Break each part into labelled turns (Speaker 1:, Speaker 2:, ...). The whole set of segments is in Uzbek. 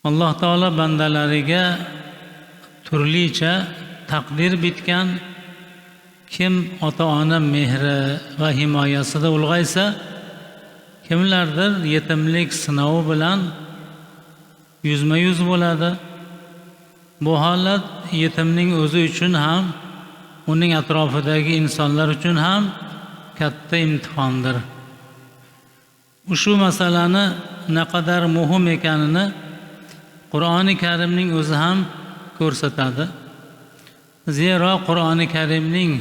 Speaker 1: Alloh taolo bandalariga turlicha taqdir bitgan. Kim ota-ona mehri va himoyasida ulg'aysa, kimlardir yetimlik sinovi bilan yuzma-yuz bo'ladi. Bu holat yetimning o'zi uchun ham, uning atrofidagi insonlar uchun ham katta imtihondir. Shu masalani naqadar muhim ekanini Qur'oni Karimning o'zi ham ko'rsatadi. Zero Qur'oni Karimning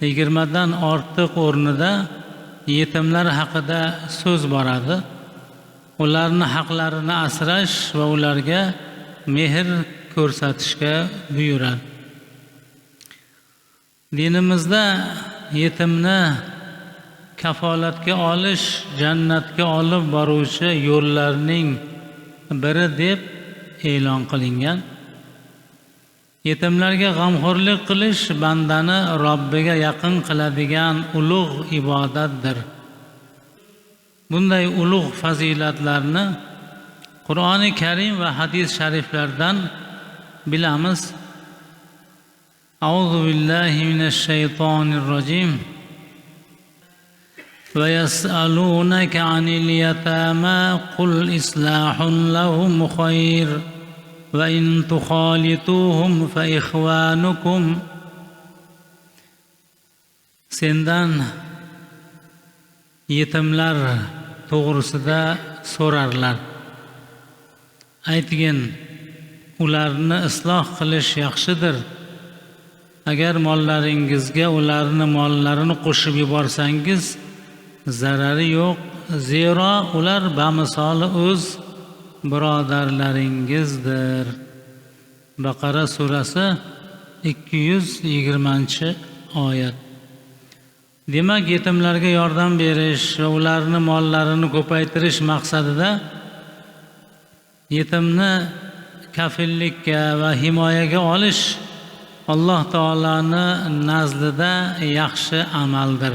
Speaker 1: 20 dan ortiq o'rnida yetimlar haqida so'z boradi. Ularning haqlarini asrash va ularga mehr ko'rsatishga buyuradi. Dinimizda yetimni kafolatga olish jannatga olib boruvchi yo'llarning biri deb e'lon qilingan. Yetimlarga g'amxo'rlik qilish bandani Robbiga yaqin qiladigan ulug' ibodatdir. Bunday ulug' fazilatlarni Qur'oni Karim va hadis shariflardan bilamiz. A'udhu billahi minash shaytonir rojim. Va yas'alunaka 'anil yatama qul islahun lahum khayr. Va in tukhalituhum fa ikhwanukum. Sendan yetimlar to'g'risida so'rarlar. Aytgin, ularni isloh qilish yaxshidir. Agar mollaringizga ularni mollarini qo'shib yuborsangiz, zarari yo'q. Zero ular bamisoli o'z birodarlaringizdir. Baqara surasi 220-oyat. Demak, yetimlarga yordam berish va ularni mollarini ko'paytirish maqsadida yetimni kafillikka va himoyaga olish Alloh taolaning nazdida yaxshi amaldir.